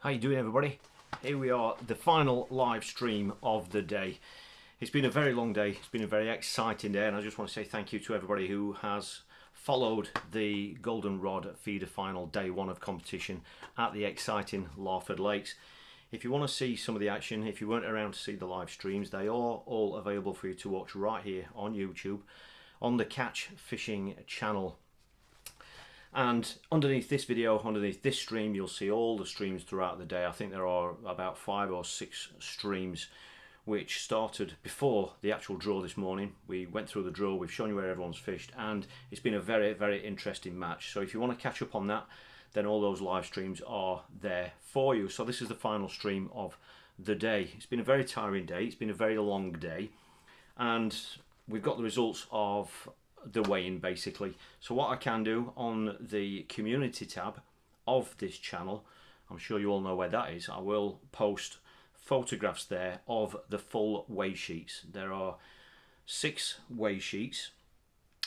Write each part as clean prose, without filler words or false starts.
How you doing, everybody? Here we are, the final live stream of the day. It's been a very long day, it's been a very exciting day, and I just want to say thank you to everybody who has followed the Golden Rod Feeder Final Day 1 of competition at the exciting Larford Lakes. If you want to see some of the action, if you weren't around to see the live streams, they are all available for you to watch right here on YouTube on the Catch Fishing channel. And underneath this video, underneath this stream, you'll see all the streams throughout the day. I think there are about 5 or 6 streams which started before the actual draw this morning. We went through the draw, we've shown you where everyone's fished, and it's been a very, very interesting match. So if you want to catch up on that, then all those live streams are there for you. So this is the final stream of the day. It's been a very tiring day, it's been a very long day, and we've got the results of the weigh-in basically. So what I can do on the community tab of this channel, I'm sure you all know where that is, I will post photographs there of the full weigh sheets. There are 6 weigh sheets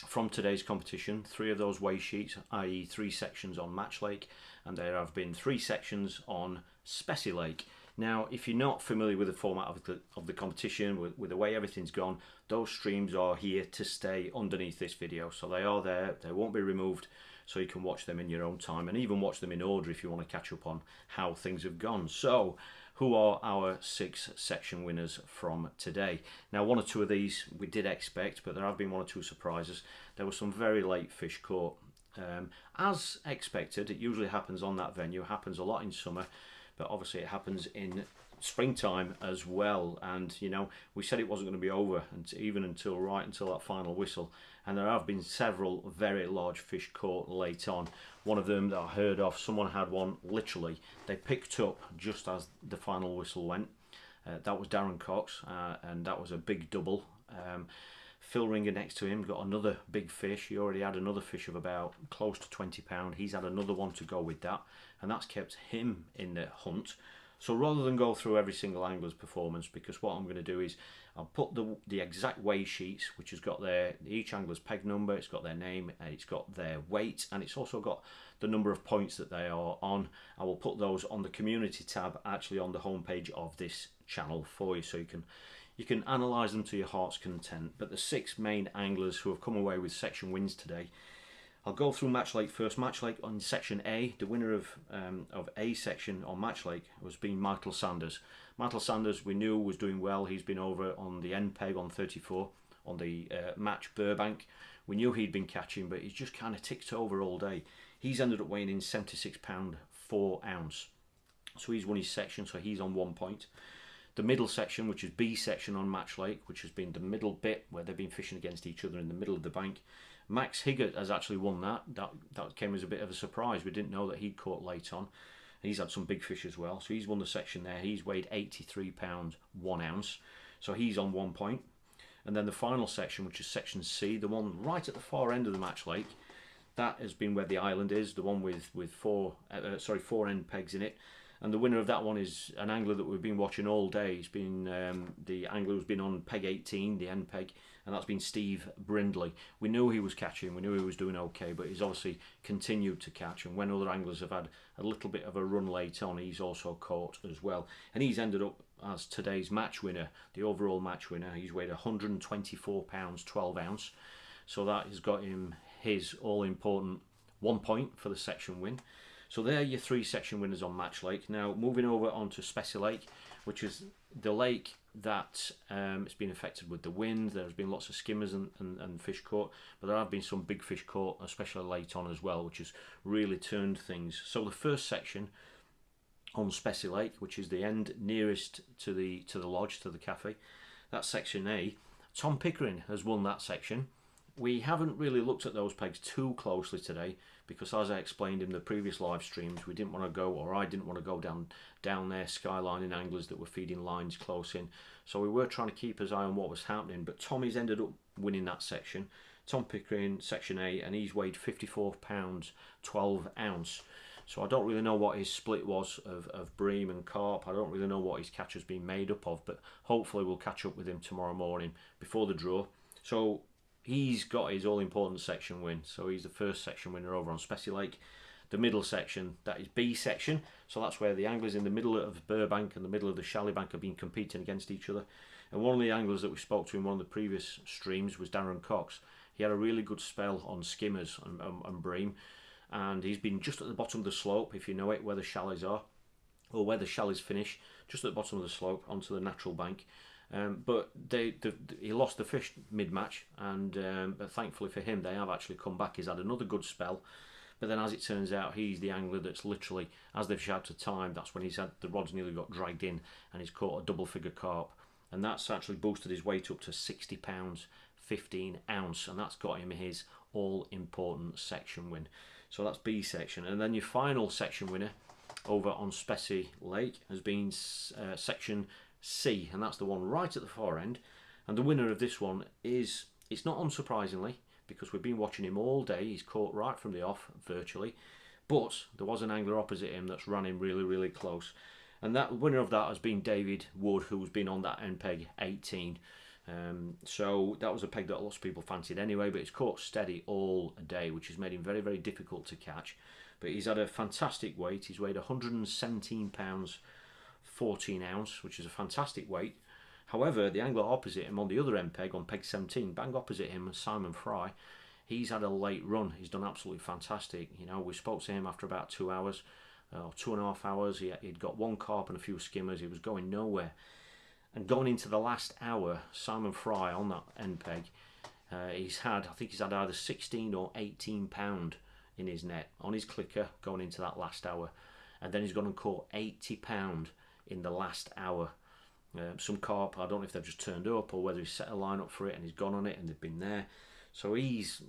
from today's competition, 3 of those weigh sheets, i.e. 3 sections on Match Lake, and there have been 3 sections on Spessy Lake. Now, if you're not familiar with the format of the competition, with the way everything's gone, those streams are here to stay underneath this video. So they are there, they won't be removed, so you can watch them in your own time, and even watch them in order if you want to catch up on how things have gone. So, who are our 6 section winners from today? Now, 1 or 2 of these we did expect, but there have been 1 or 2 surprises. There were some very late fish caught. As expected, it usually happens on that venue, it happens a lot in summer, but obviously it happens in springtime as well. And you know, we said it wasn't going to be over even until that final whistle, and there have been several very large fish caught late on. One of them that I heard of, someone had one literally they picked up just as the final whistle went. That was Darren Cox, and that was a big double. Phil Ringer next to him got another big fish. He already had another fish of about close to 20 pound. He's had another one to go with that, and that's kept him in the hunt. So rather than go through every single angler's performance, because what I'm going to do is I'll put the exact weigh sheets, which has got each angler's peg number, it's got their name, it's got their weight, and it's also got the number of points that they are on. I will put those on the community tab, actually on the homepage of this channel for you, so you can analyse them to your heart's content. But the 6 main anglers who have come away with section wins today, I'll go through Match Lake first. Match Lake on section A, the winner of A section on Match Lake was being Michael Sanders. Michael Sanders we knew was doing well. He's been over on the end peg on 34 on the Match Burbank. We knew he'd been catching, but he's just kind of ticked over all day. He's ended up weighing in 76 pound 4 ounce. So he's won his section, so he's on 1 point. The middle section, which is B section on Match Lake, which has been the middle bit where they've been fishing against each other in the middle of the bank. Max Higgett has actually won that. That came as a bit of a surprise. We didn't know that he'd caught late on. He's had some big fish as well. So he's won the section there. He's weighed 83 pounds 1 ounce. So he's on 1 point. And then the final section, which is section C, the one right at the far end of the Match Lake, that has been where the island is, the one with 4 end pegs in it. And the winner of that one is an angler that we've been watching all day. He's been the angler who's been on peg 18, the end peg, and that's been Steve Brindley. We knew he was catching, we knew he was doing okay, but he's obviously continued to catch, and when other anglers have had a little bit of a run late on, he's also caught as well. And he's ended up as today's match winner, the overall match winner. He's weighed 124 pounds 12 ounce, so that has got him his all-important 1 point for the section win. So there are your 3 section winners on Match Lake. Now moving over onto Spessy Lake, which is the lake that it's been affected with the wind. There's been lots of skimmers and fish caught, but there have been some big fish caught, especially late on as well, which has really turned things. So the first section on Spessy Lake, which is the end nearest to the lodge, to the cafe, that's section A. Tom Pickering has won that section. We haven't really looked at those pegs too closely today because, as I explained in the previous live streams, we didn't want to go, or I didn't want to go down there skylining anglers that were feeding lines close in. So we were trying to keep his eye on what was happening, but Tommy's ended up winning that section. Tom Pickering, section A, and he's weighed 54 pounds 12 ounce. So I don't really know what his split was of bream and carp. I don't really know what his catch has been made up of, but hopefully we'll catch up with him tomorrow morning before the draw. So he's got his all-important section win, so he's the first section winner over on Spessy Lake. the middle section, that is B section. So that's where the anglers in the middle of Burbank and the middle of the Shallybank have been competing against each other. And one of the anglers that we spoke to in one of the previous streams was Darren Cox. He had a really good spell on skimmers and bream, and he's been just at the bottom of the slope, if you know it, where the shallies are, or where the shallies finish, just at the bottom of the slope onto the natural bank. But he lost the fish mid-match, and but thankfully for him, they have actually come back. He's had another good spell, but then as it turns out, he's the angler that's literally, as they've shouted time, that's when he's had the rods nearly got dragged in, and he's caught a double-figure carp, and that's actually boosted his weight up to 60 pounds 15 ounce, and that's got him his all-important section win. So that's B section, and then your final section winner over on Spessy Lake has been section C, and that's the one right at the far end. And the winner of this one is, it's not unsurprisingly, because we've been watching him all day, he's caught right from the off virtually, but there was an angler opposite him that's run him really close, and that winner of that has been David Wood, who's been on that end peg 18. So that was a peg that lots of people fancied anyway, but he's caught steady all day, which has made him very difficult to catch. But he's had a fantastic weight. He's weighed 117 pounds 14 ounce, which is a fantastic weight. However, the angler opposite him on the other end peg, on peg 17, bang opposite him, Simon Fry, he's had a late run. He's done absolutely fantastic. You know, we spoke to him after about 2 hours, or 2.5 hours. He'd got one carp and a few skimmers. He was going nowhere. And going into the last hour, Simon Fry on that end peg, I think he's had either 16 or 18 pound in his net on his clicker going into that last hour, and then he's gone and caught 80 pound in the last hour. Some carp, I don't know if they've just turned up or whether he's set a line up for it and he's gone on it and they've been there. So he's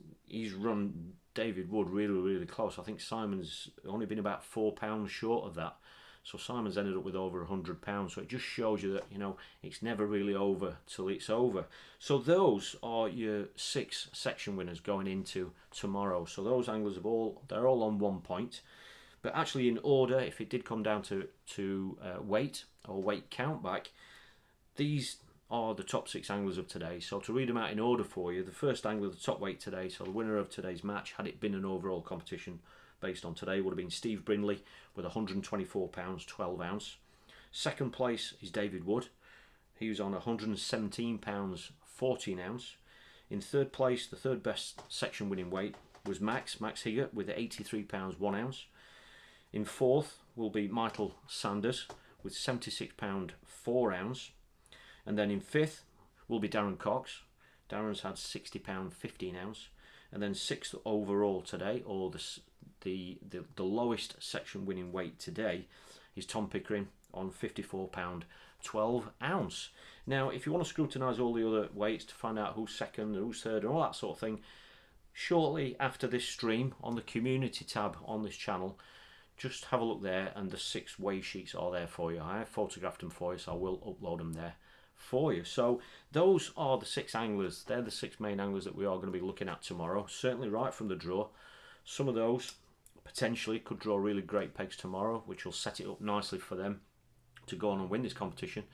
run David Wood really close. I think Simon's only been about 4 pounds short of that. So Simon's ended up with over 100 pounds. So it just shows you that, you know, it's never really over till it's over. So those are your 6 section winners going into tomorrow. So those anglers they're all on 1 point. But actually in order, if it did come down to weight or weight count back, these are the top 6 anglers of today. So to read them out in order for you, the first angler, the top weight today, so the winner of today's match, had it been an overall competition based on today, would have been Steve Brindley with 124 pounds 12 ounce. Second place is David Wood. He was on 117 pounds 14 ounce. In third place, the third best section winning weight was Max Higgett with 83 pounds 1 ounce. In fourth will be Michael Sanders with 76 pound 4 ounce. And then in fifth will be Darren Cox. Darren's had 60 pound 15 ounce. And then sixth overall today, or the lowest section winning weight today, is Tom Pickering on 54 pound 12 ounce. Now, if you want to scrutinise all the other weights to find out who's second and who's third and all that sort of thing, shortly after this stream on the community tab on this channel, just have a look there, and the 6 weigh sheets are there for you. I have photographed them for you, so I will upload them there for you. So those are the 6 anglers. They're the 6 main anglers that we are going to be looking at tomorrow, certainly right from the draw. Some of those potentially could draw really great pegs tomorrow, which will set it up nicely for them to go on and win this competition,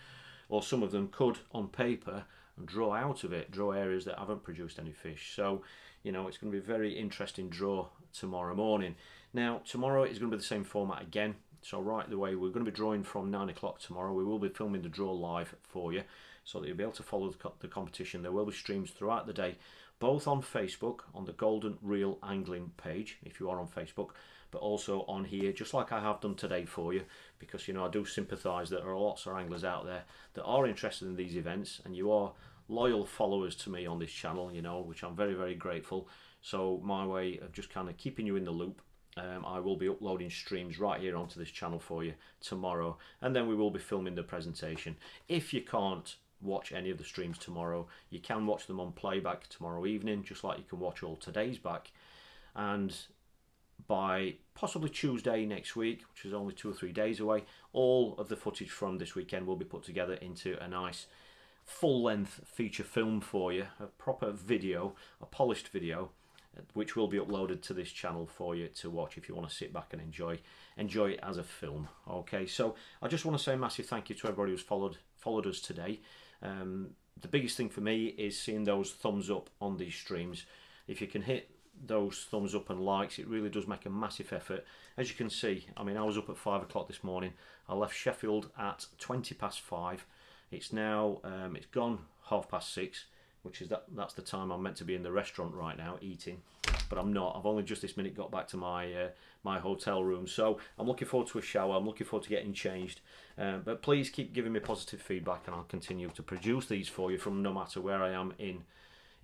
or some of them could on paper and draw out of it, draw areas that haven't produced any fish. So, you know, it's going to be a very interesting draw tomorrow morning. Now, tomorrow is going to be the same format again. So right the way, we're going to be drawing from 9 o'clock tomorrow. We will be filming the draw live for you, so that you'll be able to follow the competition. There will be streams throughout the day, both on Facebook, on the Golden Reel Angling page, if you are on Facebook, but also on here, just like I have done today for you, because, you know, I do sympathise that there are lots of anglers out there that are interested in these events, and you are loyal followers to me on this channel, you know, which I'm very grateful. So my way of just kind of keeping you in the loop, I will be uploading streams right here onto this channel for you tomorrow, and then we will be filming the presentation. If you can't watch any of the streams tomorrow, you can watch them on playback tomorrow evening, just like you can watch all today's back. And by possibly Tuesday next week, which is only 2 or 3 days away, all of the footage from this weekend will be put together into a nice full-length feature film for you, a proper video, a polished video, which will be uploaded to this channel for you to watch if you want to sit back and enjoy it as a film. Okay, so I just want to say a massive thank you to everybody who's followed us today. The biggest thing for me is seeing those thumbs up on these streams. If you can hit those thumbs up and likes. It really does make a massive effort. As you can see, I mean, I was up at 5 o'clock this morning. I left Sheffield at 5:20. It's now it's gone 6:30, which is that's the time I'm meant to be in the restaurant right now eating, but I'm not. I've only just this minute got back to my my hotel room, so I'm looking forward to a shower. I'm looking forward to getting changed, but please keep giving me positive feedback, and I'll continue to produce these for you from no matter where I am in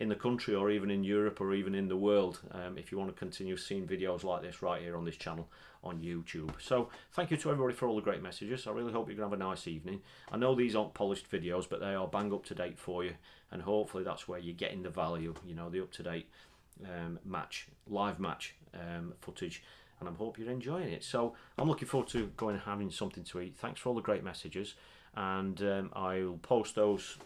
the country, or even in Europe, or even in the world, if you want to continue seeing videos like this right here on this channel on YouTube. So thank you to everybody for all the great messages. I really hope you're going to have a nice evening. I know these aren't polished videos, but they are bang up to date for you, and hopefully that's where you're getting the value, you know, the up to date live match footage, and I hope you're enjoying it. So I'm looking forward to going and having something to eat. Thanks for all the great messages, and I'll post those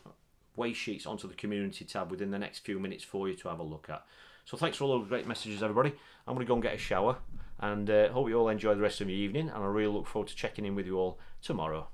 weigh sheets onto the community tab within the next few minutes for you to have a look at. So thanks for all those great messages, everybody. I'm going to go and get a shower, and hope you all enjoy the rest of your evening, and I really look forward to checking in with you all tomorrow.